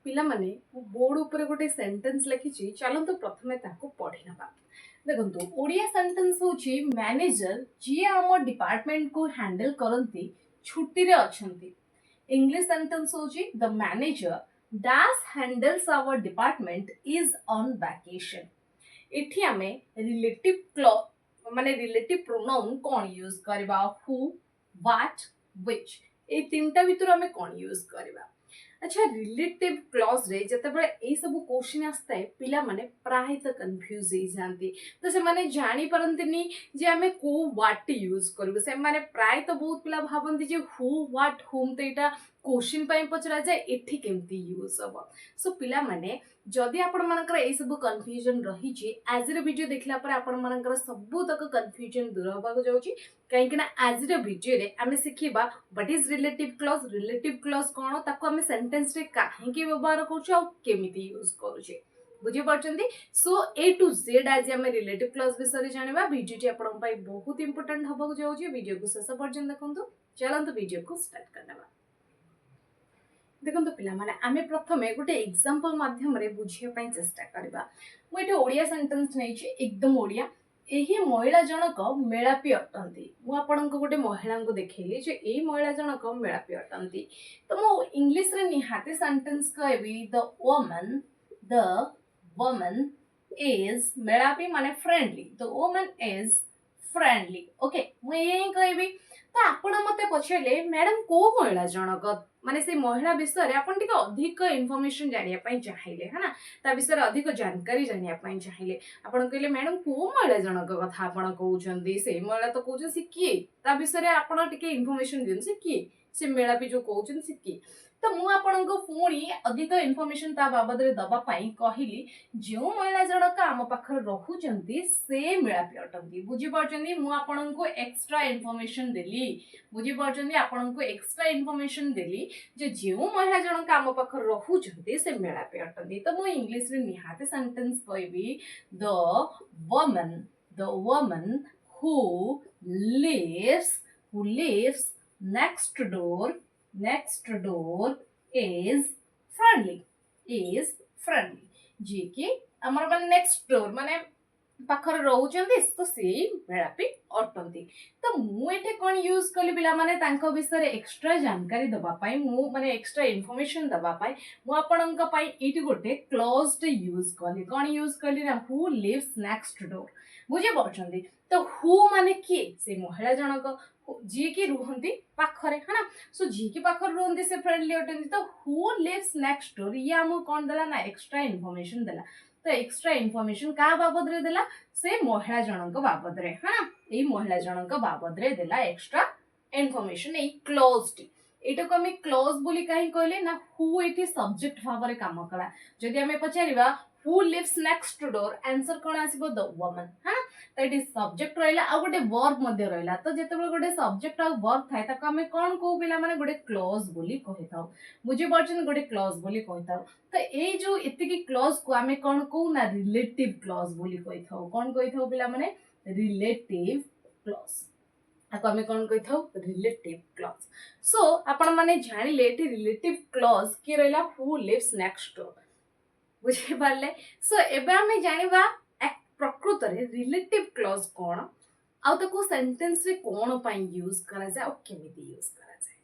पिला माने बोर्ड ऊपर गोटे सेंटेंस लिखी चलतु प्रथमे ताको पढ़ी नबा। देखो ओडिया सेंटेंस होची मैनेजर जी आम डिपार्टमेंट को हैंडल करंती छुट्टी रे अछंती। इंग्लिश सेंटेंस होची the manager dash handles our department is on vacation. एठी आमे रिलेटिव क्लॉज माने रिलेटिव प्रोनाउन कौन यूज करबा हु व्हाट व्हिच ए तीनटा भितर आमे कौन यूज करबा। अच्छा रिलेटिव क्लॉज रे जते बळे ए सब क्वेश्चन आस्ता है पिला माने प्राय त कंफ्यूज हो जाती तो से माने जानी परंतनी जे आमे को व्हाट यूज करबो से माने प्राय तो बहुत पिला भाबंती जे हु व्हाट हुम तो एटा क्वेश्चन पई पचरा जाए एठी केमती यूज हबो। सो पिला माने जदि आपण मानकर ए सब कंफ्यूजन रही छि आज रे वीडियो देखला पर आपण मानकर सब तक कंफ्यूजन दूर होबा को जाउछि कहीं ना आज रे वीडियो रे आमे सिखिबा व्हाट इज रिलेटिव क्लॉज कोन ताको आमे सेंटेंस रे काहे के व्यवहार करछु आ केमिति यूज करूछे बुझी परचंदी। सो ए टू जेड आज आमे रिलेटिव क्लॉज विषय जानबा वीडियो टी आपण पई बहुत इंपोर्टेंट होबा को जाउछि वीडियो को शेष पर्यंत देखंतु चलंतु वीडियो को स्टार्ट करनबा। देखो पिला माने आमे प्रथमे गोटे एग्जांपल माध्यम रे बुझिया पई चेष्टा करबा। मु एटे ओडिया सेंटेंस नै छि एकदम ओडिया। एही महिला जनक मेलापी अटंती मु आपन को गोटे महिला को देखैली जे एही महिला जनक मेलापी अटंती तो मु इंग्लिश रे निहाते सेंटेंस कहबी द वुमन इज मेलापी माने friendly the woman is friendly okay मु एही कहबी। तो आपण मते पछेले मैडम को महिला जनक माने से महिला विषय रे आपण टिके अधिक इन्फॉर्मेशन जानिया पई चाहिए है ना ता विषय रे अधिक जानकारी जानिया पई चाहिए आपण कहले मैडम को महिला जनक कथा आपण कहउछंदी से महिला तो कहउछ से किए ता विषय रे आपण टिके इन्फॉर्मेशन दिन से किए से मेलापी जो कहउछन से किए। तो मु आपण को पुणी अधिक इन्फॉर्मेशन ता बाबद रे दबा पई कहिली जो महिला जनक आम पाखर रहुचंती से मेलापी अटंती बुझी परचंदी मु आपण को एक्स्ट्रा इन्फॉर्मेशन देली बुझी परचंदी आपण को एक्स्ट्रा इन्फॉर्मेशन देली जे जो महिला जनक आम पाखर रहुचंती से मेलापी अटंती। तो मु इंग्लिश रे निहाते सेंटेंस कहबी the woman who lives next door is friendly जी कि हमर माने नेक्स्ट डोर माने पाखर रहउचंदी तो सेही मेलापी अटंती। तो मु एठे कोन यूज कली पिला माने तांको विषय रे एक्स्ट्रा जानकारी दबा पाई मु माने एक्स्ट्रा इन्फॉर्मेशन दबा पाई मु आपनका पाई इटी गोटे क्लॉज यूज कली कोन यूज कली ना हु लिव्स नेक्स्ट डोर बुझे परचंदी। तो हु माने की से महिला जनक जी की रुहंती पाखरे है ना सो जी की पाखर रुहंती से फ्रेंडली अटंती। तो हु लिव्स नेक्स्ट डोर ये हमको कौन देला ना एक्स्ट्रा इन्फॉर्मेशन देला। तो एक्स्ट्रा इन्फॉर्मेशन का बाबद रे देला से महिला जनक बाबद रे है ना ए महिला जनक बाबद रे देला एक्स्ट्रा इन्फॉर्मेशन ए क्लोज टी एटा को हमें क्लोज बोली काहे कहले ना हु एठी सब्जेक्ट भाव रे काम कला जदि हमें पचारिबा who lives next door answer कोन आसीबो द वुमन है तो ये सब्जेक्ट रहा आ गोटे वर्ब मध्य रहा तो जिते गोटे सब्जेक्ट आ वर्ब थाए ताको आमे कोन को पिला माने गोटे क्लॉज बोली कहि थाउ बुझि परछन गोटे क्लॉज बोली कहि थाउ। तो ए जो इतिकी क्लॉज को आमे कोन को ना रिलेटिव क्लॉज बोली कहि थाउ कोन कहि थाउ पिला माने रिलेटिव क्लॉज आको आमे कोन कहि थाउ रिलेटिव क्लॉज। सो आपण माने जानिले एटी रिलेटिव क्लॉज के रहला हु लिव्स नेक्स्ट डोर बुझि पारले। सो एबे आमे जानिबा प्रकृत रे रिलेटिव क्लॉज कोन आउ ताको सेंटेंस रे कोन पई यूज करा जाय आ केमिति यूज करा जाय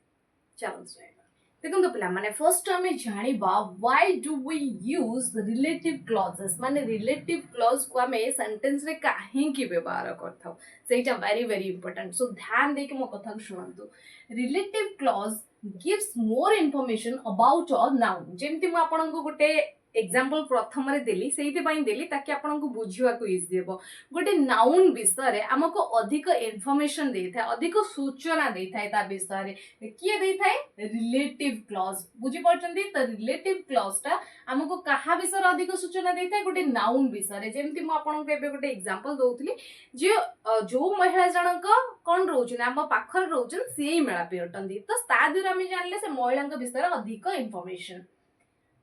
चलो जायबा। देखो तो पिला माने फर्स्ट हमें जानिबा why do we use relative clauses माने रिलेटिव क्लॉज को हमें सेंटेंस रे काहे की व्यवहार करथाउ सेटा वेरी वेरी इंपोर्टेंट। सो ध्यान दे के मो कथा सुनंतु relative clause gives more information about a noun जेमति मु आपन को गोटे एग्जांपल प्रथम रे देली सेहिते पई देली ताकि आपन को बुझिवा को इजी हेबो गोटे नाउन विषय रे हमको अधिक इन्फॉर्मेशन देथाय अधिक सूचना देथाय ता विषय रे किए देथाय रिलेटिव क्लॉज बुझि परचंदी। तो रिलेटिव क्लॉज ता हमको कहा विषय रे अधिक सूचना देथाय गोटे नाउन विषय रे जेमति मु आपन को एबे गोटे एग्जांपल दोउतली जे जो महिला जनक कोन रहउछन हम पाखर रहउछन सेही मेलापी अटंदी तो ता दुर हम जानले से महिला विषय रे अधिक इन्फॉर्मेशन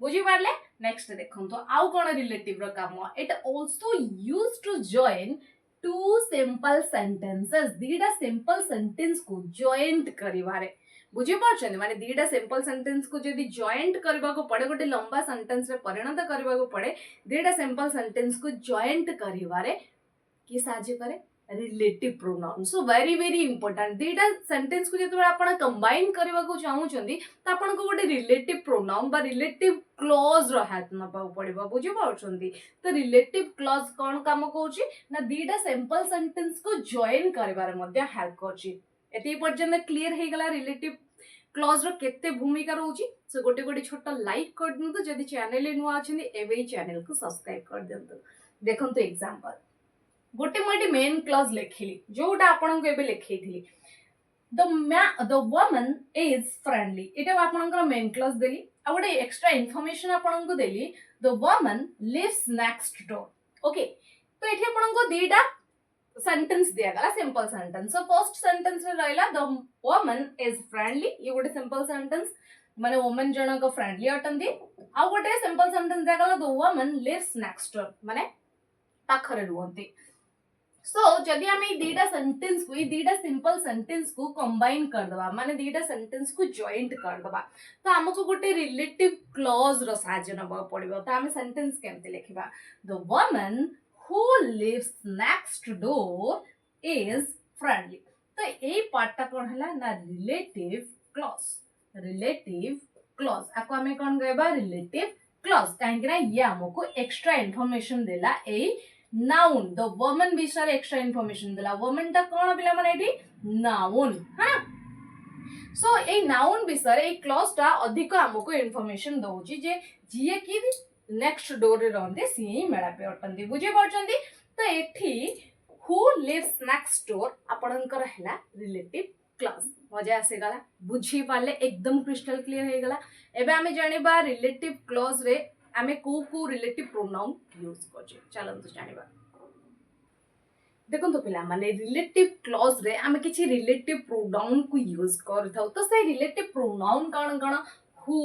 बुझी पारले। नेक्स्ट देखो तो आउ कोन रिलेटिव रो काम it also use to join two simple sentences दीटा सिंपल सेंटेंस को जॉइंट करिवारे बुझी पार्छन माने दीटा सिंपल सेंटेंस को जदी जॉइंट करबा को पड़े गोटे लंबा सेंटेंस रे परिणत करबा को पड़े दीटा सिंपल सेंटेंस को जॉइंट करिवारे कि साहाय्य करे relative pronoun so very important दीटा सेंटेंस को जब आपण कंबाइन करबा को चाहू छंदी त आपण को गोटे रिलेटिव प्रोनाउन बा रिलेटिव क्लॉज रो हेल्प नबा पड़िबा बुझी पाउछंदी तो रिलेटिव क्लॉज कोन काम कोची ना दीटा सिंपल सेंटेंस को जॉइन करबारे मध्ये हेल्प करची एती पर्यंत क्लियर हे गला रिलेटिव क्लॉज रो केते भूमिका रहउची सो गोटे गोटे छोटा लाइक कर दियंतु जदी चैनल ए नुआ अछनी एबे चैनल को सब्सक्राइब कर दियंतु देखंतु एग्जांपल गोटे मुझे मेन क्लॉज लिखिली जोटा आपन को एबे लिखैथिली द वुमन इज फ्रेंडली एटा आपनकर मेन क्लॉज देली आ गोटे एक्स्ट्रा इन्फॉर्मेशन आपन को देली the woman lives next door okay तो एठी आपन को दीटा सेंटेंस दिया गला simple sentence so first sentence रे रहला द वुमन इज फ्रेंडली ये गोटे सिंपल सेंटेंस माने वुमन जनक फ्रेंडली अटंदी आ गोटे सिंपल सेंटेंस दिया गला the woman lives next door माने पाखरे रुहंती सो जदि आम दीटा सेंटेंस को दीटा सिंपल सेंटेंस को कंबाइन कर दबा माने दीटा सेंटेंस को जॉइंट कर दबा तो हमको गोटे रिलेटिव क्लॉज रो साहाय्य नबा पड़िबो तो आम सेंटेंस केमते लिखिबा the woman who lives next door is friendly तो ए पार्ट कोन हला ना रिलेटिव क्लॉज आको आमे कोन कहबा रिलेटिव क्लॉज काहे ना ये हमको एक्स्ट्रा इंफॉर्मेशन देला ए नाउन द वुमन विषय एक्स्ट्रा इनफॉरमेशन देला वुमन ता कोन पिला माने एटी नाउन हां सो ए नाउन विषय ए क्लॉज ता अधिक हमको इनफॉरमेशन दउची जे जिए की नेक्स्ट डोर रे रहंदे सी मेडा पे अटंदी बुझे पड़चंदी तो एठी हु लिव्स नेक्स्ट डोर आपनकर हला रिलेटिव क्लॉज मजा आसे गला बुझी पाले एकदम क्रिस्टल क्लियर हे गला एबे हमें जानिबा रिलेटिव क्लॉज रे आमे को रिलेटिव प्रोनाउन यूज करछे चलंतु जानिबा देखो तो पिला माने रिलेटिव क्लॉज रे आमे किछि रिलेटिव प्रोनाउन को यूज करथाउ तो से रिलेटिव प्रोनाउन कण who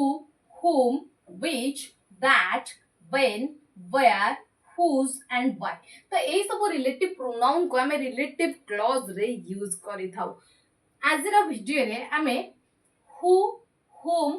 whom which that when where whose and why तो ए सब रिलेटिव प्रोनाउन को आमे रिलेटिव क्लॉज रे यूज करिथाउ आज रा वीडियो रे आमे who whom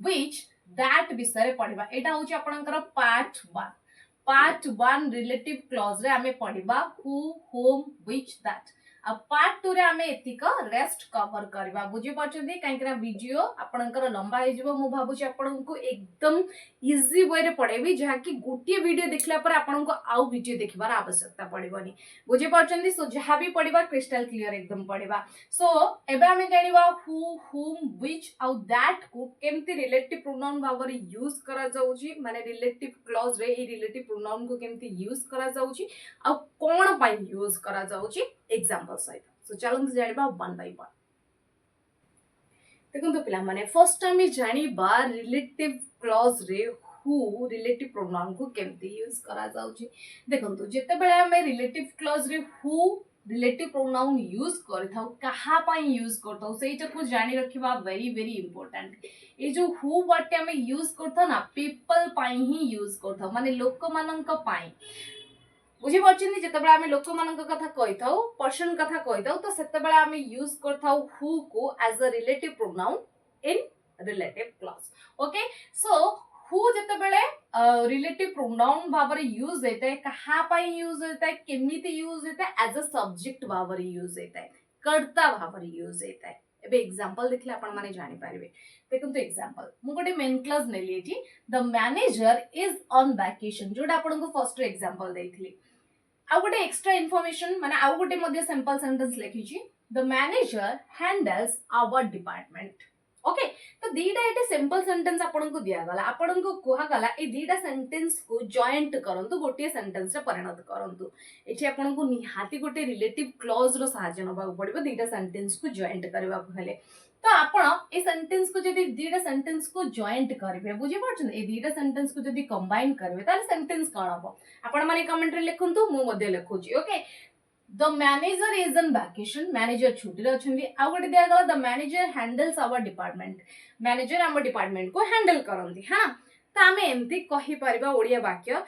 which दैट विषय पढ़िबा एटा होची आपनकर पार्ट 1 रिलेटिव क्लॉज रे आमे पढ़िबा हु होम व्हिच दैट आ पार्ट 2 रे आमे एतिक रेस्ट कवर करबा बुझी पछदी काइकरा वीडियो आपनकर लंबा हे जिवो मु भाबुची आपनको एकदम इजी वे रे पढ़ेबी जहा कि गोटे वीडियो देखला पर आपनको आउ वीडियो देखबार आवश्यकता पड़िबनी बुझी पछंदी सो जहा भी पढ़िबा क्रिस्टल क्लियर एकदम पढ़िबा सो एबे आमे जानिबा हु होम व्हिच आउ दैट को केमती रिलेटिव प्रोनाउन भावर यूज करा जाउची माने रिलेटिव क्लॉज रे ए रिलेटिव प्रोनाउन को केमती यूज करा जाउची आ कोन पाई यूज करा जाउची एग्जांपल सहित सो चलंतु जानिबा वन बाय वन देखंतु पिला माने फर्स्ट टाइम जानिबा रिलेटिव क्लॉज रे हु रिलेटिव प्रोनाउन को केमती यूज करा जाउची देखंतु जेते बेले हमें रिलेटिव क्लॉज रे हु रिलेटिव प्रोनाउन यूज करथाउ कहा पाई यूज करथाउ सेटा को जानि रखिबा वेरी इंपोर्टेंट ए जो हु वर्ड हमें यूज करथाउ ना पीपल पाई ही यूज करथाउ माने लोक माननक पाई बुझी पछिनी जते बेला हमें लोक माननक कथा कहिथाउ पर्सन कथा कहिथाउ तो सेते बेला हमें यूज करथाउ हु को as a relative pronoun in relative clause okay so who जते बेले रिलेटिव प्रोनाउन भाବରେ यूज हेता है कहा पाई यूज हेता है केमिति यूज हेता है एज अ सब्जेक्ट भाବରେ यूज हेता है कर्ता भाବରେ यूज हेता है एबे एग्जांपल देखले आपण माने जानि पारिबे देखंतु एग्जांपल मु गोटे मेन क्लॉज नेली एठी the manager is on vacation जोडा आपण को फर्स्ट एग्जांपल देइथिली आ गोटे एक्स्ट्रा इन्फॉर्मेशन माने आ गोटे मध्ये सिंपल सेंटेंस लिखिची the manager handles our department okay तो दीटा एटे सिंपल सेंटेंस आपन को दिया गला आपन को कोहा गला ए दीटा सेंटेंस को जॉइंट करंतु गोटे सेंटेंस रे परिणत करंतु एठी आपन को निहाती गोटे रिलेटिव क्लॉज रो सहाय्य नबा पड़िबो दीटा सेंटेंस को जॉइंट करबा को हेले तो आपण ए सेंटेंस को जदी दीटा सेंटेंस को जॉइंट करबे बुझी पड़छन ए दीटा सेंटेंस को जदी कंबाइन करबे ताले सेंटेंस कोन हबो आपण माने कमेंट रे लिखंतु मु मध्ये लिखुची okay The manager is on vacation. Manager छुट्टी रे अछंदी आ गोटे दिया गला the manager handles our department. Manager हम डिपार्टमेंट को हैंडल करंदी हां त हमें एमती कहि परबा ओडिया वाक्य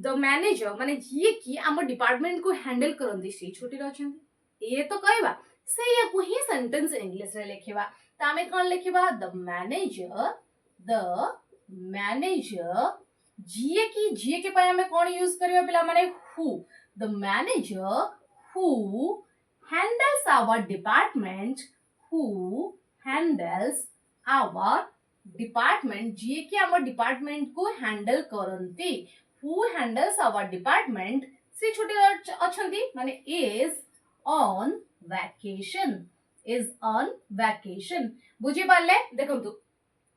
the manager माने जे कि हम डिपार्टमेंट को हैंडल करंदी से छुट्टी रे अछंदी ये तो कहबा से ये को ही सेंटेंस इंग्लिश रे लिखिबा तो आमे कौन लिखिबा द मैनेजर जीए के पाए हमें कौन यूज करिबा पिला माने who the manager who handles our department who handles our department जीए के आवर डिपार्टमेंट को हैंडल करंती हु हैंडल्स आवर डिपार्टमेंट से छोटे अछंती माने इज ऑन वैकेशन बुझी पाले देखंतु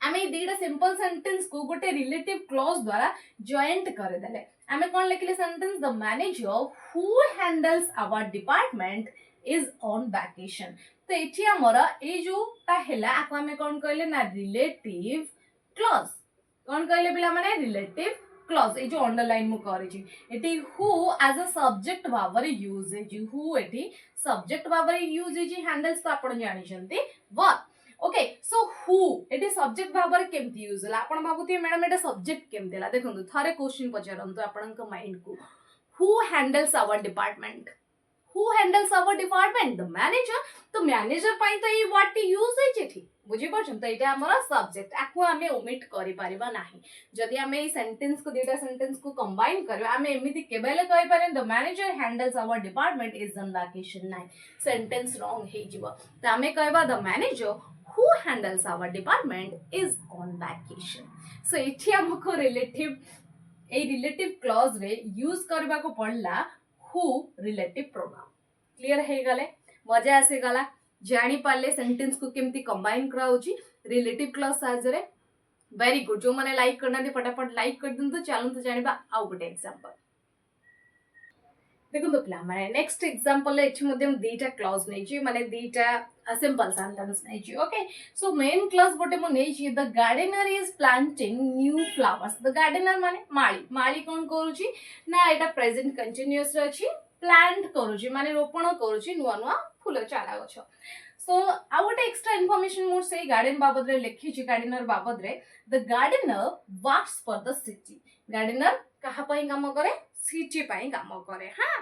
आमे दीटा सिंपल सेंटेंस को गोटे रिलेटिव क्लॉज द्वारा जॉइंट करे देले आमे कोन लिखले sentence the manager who handles our department is on vacation तो एठी हमरा ए जो ता हेला आको आमे कोन कहले ना रिलेटिव क्लॉज कोन कहले बिला माने रिलेटिव क्लॉज ए जो अंडरलाइन मु करिछि एटी हु एज अ सब्जेक्ट भाବରେ यूज है जी हु एटी सब्जेक्ट भाବରେ यूज है जी हैंडल्स तो आपण जानि छंती वर्ब ओके सो हु एटी सब्जेक्ट भाବରେ केमती यूज होला आपण भाबुती मैडम एटा सब्जेक्ट केमती होला देखंतु थारे क्वेश्चन पचारंतु आपणक माइंड को who handles our department who handles our department the manager तो मैनेजर पाई तो ये व्हाट यूज है जेठी बुझी परछन तो एटा हमर सब्जेक्ट आकु हमें ओमिट करि परिबा नाही जदि हमें ई सेंटेंस को डेटा सेंटेंस को कंबाइन करबा हमें एमिति केबेले कहि पारेन the manager handles our department is on vacation नाही सेंटेंस रॉन्ग हे जिवो त हमें कहबा the manager who handles our department is on vacation so एठी हमको रिलेटिव क्लॉज रे यूज करबा को पड़ला हु रिलेटिव प्रोनाउन क्लियर हे गले मजा आसे गला जानी पाले सेंटेंस को केमती कंबाइन करा होची रिलेटिव क्लॉज साहाय्य रे वेरी गुड जो माने लाइक करना दे फटाफट लाइक कर दिंतु चलंतु जानिबा आउ गुड एग्जांपल देखो तो पिला माने नेक्स्ट एग्जांपल एठी मध्यम दीटा क्लॉज नै छी माने दीटा सिंपल सेंटेंस नै छी ओके सो मेन क्लॉज गोटे मो नै छी the gardener is planting new flowers the gardener माने माली कोन करूची ना एटा प्रेजेंट कंटीन्यूअस रे अछि प्लांट करूची माने रोपण करूची नुवा नुवा फूल चारा गछ सो आ गोटे एक्स्ट्रा इन्फॉर्मेशन मोर से गार्डन बाबद रे लिखी छी गार्डनर बाबद रे the gardener works for the city gardener कहा पई काम करे सिटी पई काम करे हां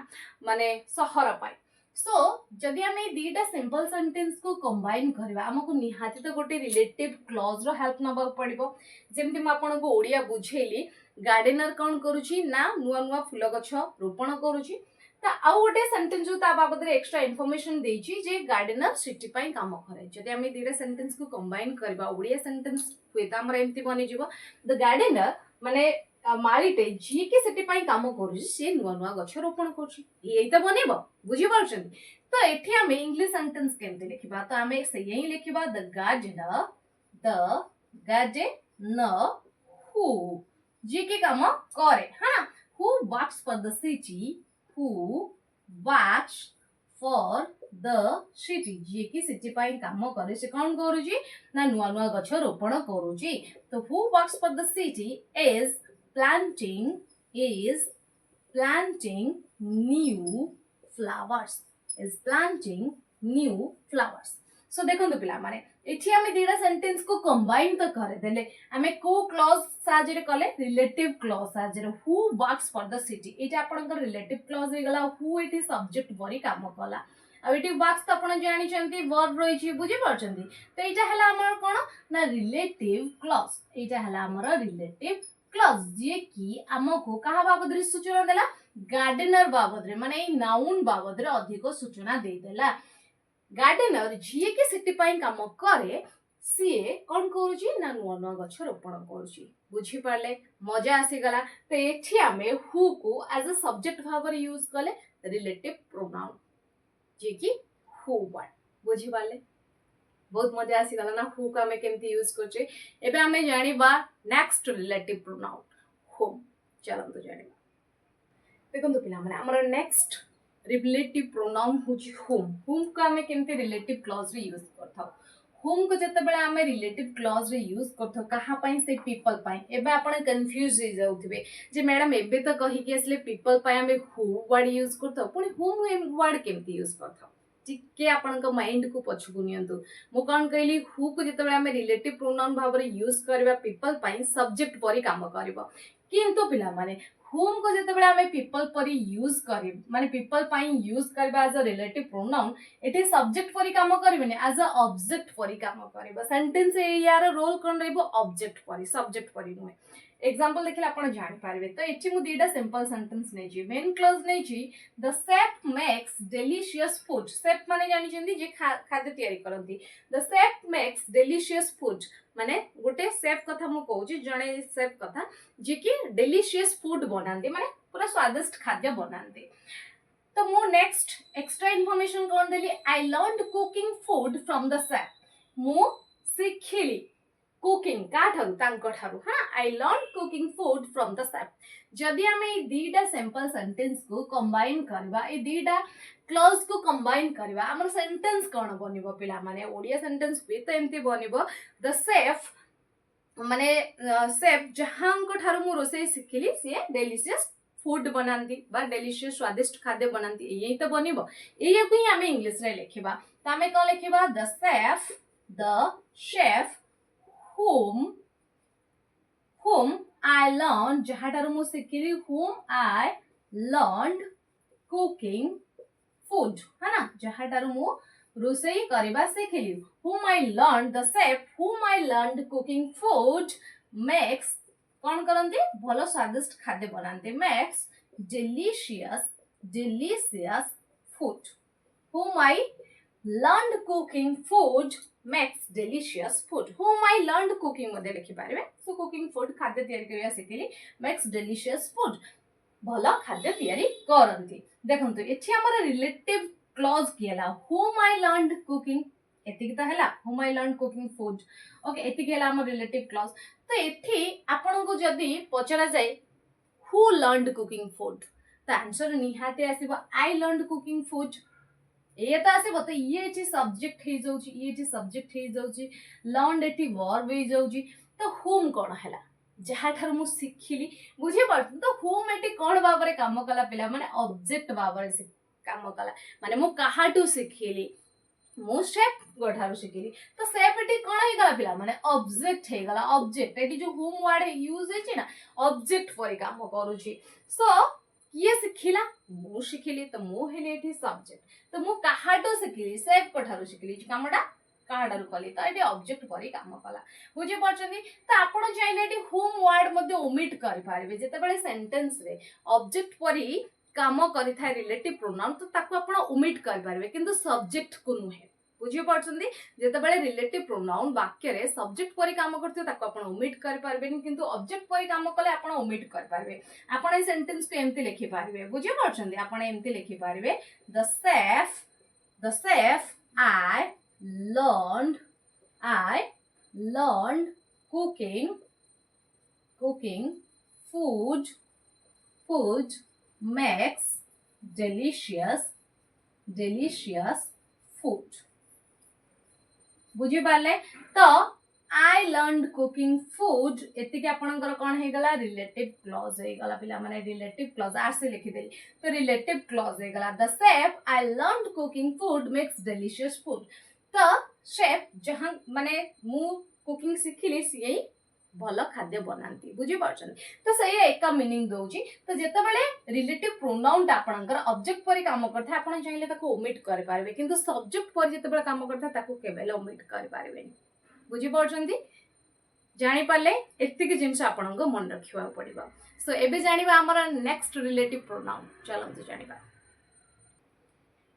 माने शहर पई सो जदि हम ए दीटा सिंपल सेंटेंस को कंबाइन करबा हमको निहाती तो गोटे रिलेटिव क्लॉज रो हेल्प नबा पड़िबो जेमति म आपन को ओडिया बुझेली गार्डनर कोन करूची ना नुवा नुवा फूल गछ रोपण करूची ता आ गोटे सेंटेंस जो ता बाबद रे एक्स्ट्रा इन्फॉर्मेशन देची जे गार्डनर सिटी पई काम करे जदि हम ए दीटा सेंटेंस को कंबाइन करबा ओडिया सेंटेंस हुए त हमरा एमति बनि जिवो द गार्डनर माने मालीटे जी के सिटी पई काम करूची से नुवा नुवा गछ रोपण करूची एई त बनेबो बुझि पारछन तो एठी हम इंग्लिश सेंटेंस केमते लिखिबा तो हम से यही लिखिबा द गार्डनर हु जी के काम करे हां who works for the city who works for the city जी की सिटी पई काम करे से कोन करूची ना नुवा नुवा गछ रोपण करूची तो who works for the city is planting new flowers so देखो तो पिला माने एठी हमें दीटा सेंटेंस को कंबाइन तो करे देले हमें को क्लॉज साजे कले रिलेटिव क्लॉज साजे who works for the city एटा आपन का रिलेटिव क्लॉज हे गला हु एटी सब्जेक्ट भरी काम कला आ एटी वर्क्स तो आपन जानि चंती वर्ब रही छी बुझि परचंती तो एटा हला हमर कोन ना रिलेटिव क्लॉज एटा हला हमर रिलेटिव क्लॉज जे की हमको कहा बाबद रे सूचना देला गार्डनर बाबद रे माने नाउन बाबद रे अधिक सूचना दे देला गार्डनर जे के सिटी पई काम करे सीए कोन करूची ना नुवा नुवा गछ रोपण करूची बुझी पाले मजा आसी गला तो एठी हमें हु को एज अ सब्जेक्ट भाबर यूज कले रिलेटिव प्रोनाउन जे की हु वर्ड बुझी पाले बहुत मजा आसी गला ना हु का हमें केमती यूज करछे एबे हमें जानिबा नेक्स्ट रिलेटिव प्रोनाउन होम चलो तो जानिबा देखो तो पिला माने हमर नेक्स्ट रिलेटिव प्रोनाउन होची होम को हमें केमती रिलेटिव क्लॉज रे यूज करथाउ होम को जते बेला हमें रिलेटिव क्लॉज रे यूज करथाउ कहा पई से पीपल पई एबे आपण कंफ्यूज हो जाउथिबे जे मैडम एबे तो कहि के असले पीपल पई हमें हु वर्ड यूज करथाउ पुनी होम वर्ड केमती यूज करथाउ टिके आपन माइंड को पछकु नियंतु मु कौन कहली हु को जिते आम रिलेटिव प्रोनाउन भाव में यूज करबा पीपल पाई सब्जेक्ट परी काम करबो किंतु पिला माने whom को जिते आम पीपल परी यूज करी माने पीपल पाई यूज करबा एज अ रिलेटिव प्रोनाउन एठी सब्जेक्ट परी काम करबेनी एज अ ऑब्जेक्ट परी काम करबो सेंटेंस यार रोल कोन रहबो ऑब्जेक्ट परी सब्जेक्ट परी नुहे एग्जांपल देखिले आपण जानि पारबे तो एठी मु दीटा सिंपल सेंटेंस नै छी मेन क्लोज नै छी the chef makes delicious food chef माने जानि जंदी जे खाद्य तयारी करंती the chef makes delicious food माने गोटे शेफ कथा मु कहू छी जणे शेफ कथा जे कि डिलीशियस फूड बनांती माने पूरा स्वादिष्ट खाद्य बनांती तो मु next extra information cone Delhi I learned cooking food from the chef मु सिखिली कुकिंग काठारु तांको ठारु हां I learn cooking food from the chef जदि हम ए दीटा सिंपल सेंटेंस को कंबाइन करबा ए दीटा क्लॉज को कंबाइन करबा हमर सेंटेंस कोन बनिबो पिला माने ओडिया सेंटेंस भी तो एमती बनिबो द शेफ माने शेफ जहां को ठारु मु रोसे सिखिली से डिलीशियस फूड बनांती बा डिलीशियस स्वादिष्ट खाद्य बनांती यही तो बनिबो एया को ही हम इंग्लिश रे लिखिबा त हमें को लिखिबा the chef whom I learned जहाटारु मु सिखिली whom I learned cooking food है ना जहाटारु मु रोसई करबा सिखिली whom I learned the chef whom I learned cooking food makes कौन करंती भलो स्वादिष्ट खाद्य बनाते makes delicious food whom I learned cooking food makes delicious food whom I learned cooking मध्ये लिखि पारबे सो कुकिंग फूड खाद्य तयारी करिया सिखिली makes delicious food भलो खाद्य तयारी करंती देखंतु एठी हमर रिलेटिव क्लॉज कियला whom I learned cooking एतिक त हला whom I learned cooking food okay एतिक हला हमर रिलेटिव क्लॉज तो एठी आपन को जदी पचरा जाय who learned cooking food त answer निहाते आसीबो I learned cooking food ये तो आसे बता ये ची सब्जेक्ट हे जाउची ये ची सब्जेक्ट हे जाउची लर्न एटी वर्ब हे जाउची तो होम कोन हला जहा ठर मु सिखिली बुझे पड़त तो होम एटी कोन बाबरे काम कला पिला माने ऑब्जेक्ट बाबरे काम कला माने मु काहाटू सिखिली मु शेफ गोठारु सिखिली तो शेफ एटी कोन हे गला पिला माने ऑब्जेक्ट हे गला ऑब्जेक्ट एटी जो होम वर्ड यूज हे ची ना ऑब्जेक्ट परि काम करूची सो किए सिखिला मु सिखिली तो मु हेले एठी सब्जेक्ट तो मु काहाटो सिखिली शेफ कोठारु सिखिली कामडा काहाडारु कली तो एठी ऑब्जेक्ट परि काम कला बुझे पछनी तो आपण चाइले एठी होम वर्ड मध्ये ओमिट करि पारिबे जेते बेले सेंटेंस रे ऑब्जेक्ट परि काम करि थाय रिलेटिव प्रोनाउन तो ताको आपण ओमिट करि पारिबे किंतु सब्जेक्ट को नुहे बुझे पछनी जेते बेले रिलेटिव प्रोनाउन वाक्य रे सब्जेक्ट परि काम करथियो ताको आपण ओमिट करि पारबेनी किंतु ऑब्जेक्ट परि काम कले आपण ओमिट करि पारबे आपण ए सेंटेंस को एम्ति लिखि पारबे बुझे पछनी आपण एम्ति लिखि पारबे the chef I learned cooking food makes delicious food बुझी पाले तो आई लर्नड कुकिंग फूड एतिक आपनकर कोन हे गला रिलेटिव क्लॉज हे गला पिला माने रिलेटिव क्लॉज आर से लिखि देली तो रिलेटिव क्लॉज हे गला the chef I learned cooking food makes delicious food तो शेफ जहां माने मु कुकिंग सिखिली सिए भलो खाद्य बनांती बुझी पाछन तो सही एक मीनिंग दोची तो जेते बेले रिलेटिव प्रोनाउन आपनकर ऑब्जेक्ट परि काम करथा आपन चाहिले ताको ओमिट कर पारबे किंतु सब्जेक्ट परि जेते बेले काम करथा ताको केबेले ओमिट कर पारबे बुझी पाछंती जानि पाले एतिक जिंस आपनको मन रखिबा पड़िबा सो एबे जानिबा हमर नेक्स्ट रिलेटिव प्रोनाउन चलंतु जानिबा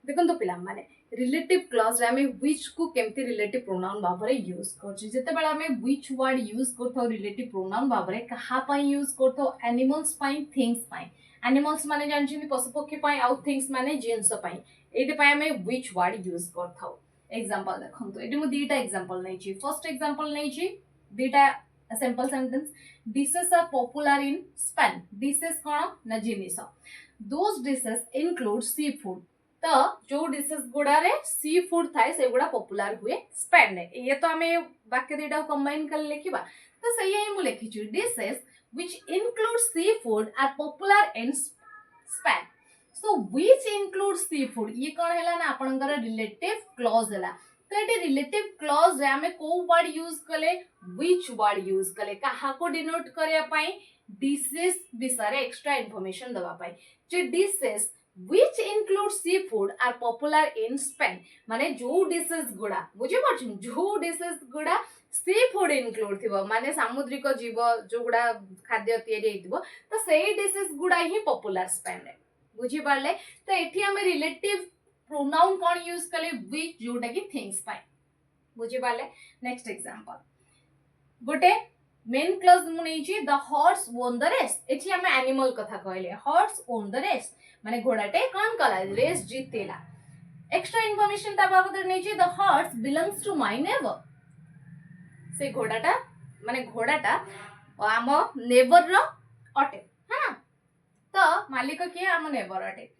देखंतु पिला माने रिलेटिव क्लॉज रे हमें which को केमती रिलेटिव प्रोनाउन भाबरे यूज करछि जेते बेला हमें which वर्ड यूज करथौ रिलेटिव प्रोनाउन भाबरे कहा पई यूज करथौ एनिमल्स पई थिंग्स पई एनिमल्स माने जानछि पशु पक्षी पई आउ थिंग्स माने जिंस पई एते पई हमें which वर्ड यूज करथौ एग्जांपल देखंतु एटी मु दीटा एग्जांपल नै छी फर्स्ट एग्जांपल नै छी दीटा simple sentence dishes are popular in Spain dishes कोन ना जिनिस दोस डिशेस इंक्लूड सी फूड तो जो डिशेस गुडा रे सी फूड थाए से गुडा पॉपुलर हुए स्पेन रे ये तो हमें वाक्य देटा कंबाइन कर लिखिबा तो सही है मु लिखि छु dishes which include seafood are popular in Spain so which include seafood ये कौन है ना आपनकर रिलेटिव क्लॉज है तो ये रिलेटिव क्लॉज रे आमे को वर्ड यूज कले व्हिच वर्ड यूज कले कहा को डिनोट करया पाई डिशेस विषय एक्स्ट्रा इन्फॉर्मेशन दवा पाई जे dishes which include seafood are popular in Spain माने जो डिशेस गुड़ा बुझे पछन जो डिशेस गुड़ा सी फूड इनक्लूड थिबो माने सामुद्रिक जीव जो गुड़ा खाद्य तयारी हेतिबो तो सेही डिशेस गुड़ा ही पॉपुलर स्पेन रे बुझी पारले तो एठी हमें रिलेटिव प्रोनाउन कोन यूज कले which जोटा की थिंग्स पाए बुझी पारले नेक्स्ट एग्जांपल गोटे मेन क्लॉज मु नै छी the horse won the race एठी हमें एनिमल कथा कहले हॉर्स ओन द रेस माने घोड़ाटे कौन कला रेस जीतेला एक्स्ट्रा इन्फॉर्मेशन ता बाबत नै छी the horse belongs to my neighbour से घोड़ाटा माने घोड़ाटा आम नेबर रो अटे हां तो मालिक के आम नेबर अटे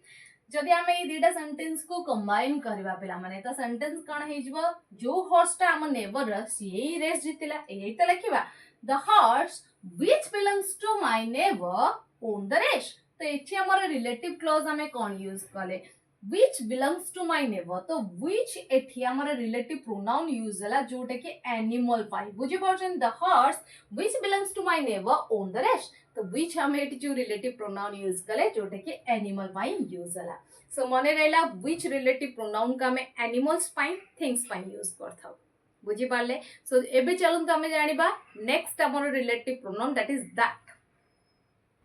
जदि आमे ए दुटा सेंटेंस को कंबाइन करबा पिला माने तो सेंटेंस कोन हे जबो जो हॉर्स ता आम नेबर रो से रेस जीतेला एई त लिखिबा the horse which belongs to my neighbour won the race तो एठी हमर रिलेटिव क्लॉज हमें कौन यूज कले which belongs to my neighbor तो which एठी हमर रिलेटिव प्रोनाउन यूज होला जोटे के एनिमल पाई बुझी परछन the horse which belongs to my neighbor own the rest तो which हम एठी जो रिलेटिव प्रोनाउन यूज कले जोटे के एनिमल पाई यूज होला सो मने रहला which रिलेटिव प्रोनाउन का हमें एनिमल्स पाई थिंग्स पाई यूज करथाउ बुझी पारले सो एबे चलुन तो हमें जानिबा नेक्स्ट हमर relative pronoun that is that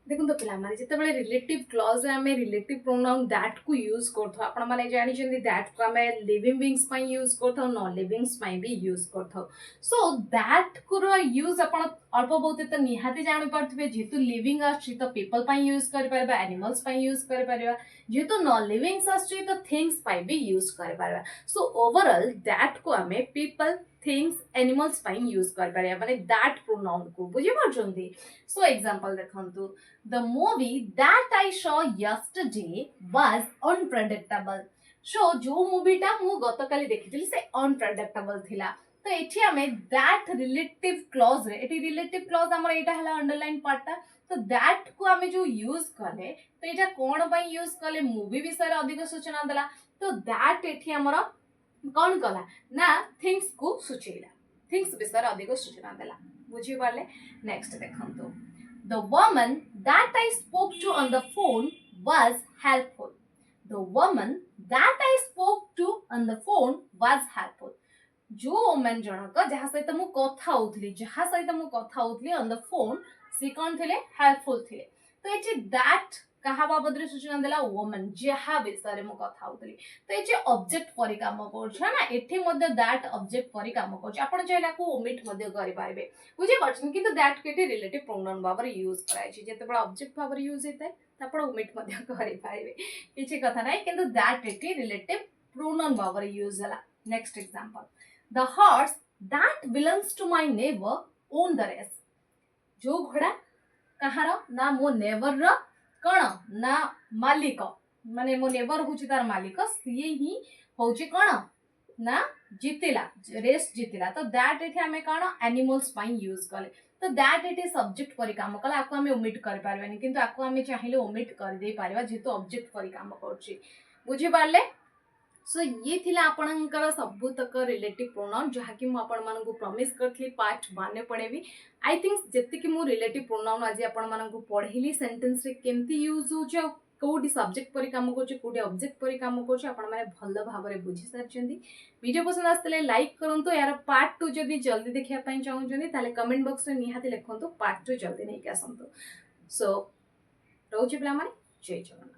देखो तो पिला माने जते बेले रिलेटिव क्लॉज रे हमें रिलेटिव प्रोनाउन दैट को यूज करथो आपण माने जानि जंदी दैट को हमें लिविंग बीइंग्स पई यूज करथो नॉन लिविंग्स पई भी यूज करथो सो दैट को यूज आपण अल्प बहुत त निहाती जानि परथबे जेतु लिविंग आछि तो पीपल पई यूज कर परबा एनिमल्स पई यूज कर परबा जेतु नॉन लिविंग्स आछि तो थिंग्स पई भी यूज कर परबा सो ओवरऑल दैट को हमें पीपल थिंग्स एनिमल्स पई यूज कर परबा माने दैट प्रोनाउन को बुझि परछंती सो एग्जांपल देखंतु The movie that I saw yesterday was unpredictable. So जो मूवी टा मु गतकाली देखिथिली से unpredictable थिला तो एठी हमें that relative clause रे एठी relative clause हमर एटा हला अंडरलाइन पार्ट तो that को हमें जो यूज कले तो एटा कोन पई यूज कले मूवी विषय अधिक सूचना देला तो that एठी हमर कोन कला ना थिंग्स को सूचेला थिंग्स विषय अधिक सूचना देला बुझी पाले next देखंतो The woman that I spoke to on the phone was helpful. The woman that I spoke to on the phone was helpful. जो woman जनक जहाँ सहित मु कथा होतली जहाँ सहित मु कथा होतली on the phone से कौन थे helpful थे तो ये that कहा बाबद रे सूचना देला woman जहाँ विषय मु कथा होतली तो ये ऑब्जेक्ट परि काम करछ ना एठी मध्ये that ऑब्जेक्ट परि काम करछ आपण चाहेला को ओमिट मध्ये करि पाइबे बुझे परछन किंतु that केटे रिलेटिव प्रोनाउन बाबर यूज कराय छी जते बडा ऑब्जेक्ट बाबर यूज हेतै तापर ओमिट मध्ये करि पाइबे किछि कथा नै किंतु that केटे रिलेटिव प्रोनाउन बाबर यूज होला next example the horse that belongs to my neighbor own the race जो घोड़ा कहार ना मो नेबर रो कण ना मालिक माने मो नेबर होची तार मालिक सिए ही होची कण ना जीतिला रेस जीतिला तो दैट एठी हमें कण एनिमल्स पाई यूज कले तो दैट एठी सब्जेक्ट परि काम कला आको हमें ओमिट कर पारबेनी किंतु आको हमें चाहिले ओमिट कर दे पारबा जेतो ऑब्जेक्ट परि काम करछि बुझी पारले सो ये थिला आपणकर सबु तक रिलेटिव प्रोनाउन जहा कि मु आपण मानकु प्रॉमिस करथली पार्ट 1 ने पढेबी आई थिंक जत्ते कि मु रिलेटिव प्रोनाउन आज आपण मानकु पढेली सेंटेंस रे केमती यूज होछ कोडी सब्जेक्ट परि काम करछ कोडी ऑब्जेक्ट परि काम करछ आपण माने भलो भाबरे बुझी सारचंदी वीडियो पसंद आस्तले लाइक करंतु यार पार्ट 2 जदी जल्दी देखिया पई चाहउछंदी ताले कमेंट बॉक्स रे निहाती लिखंतु पार्ट 2 जल्दी नै के आसंतु सो रोज पिला माने जय जगन्नाथ।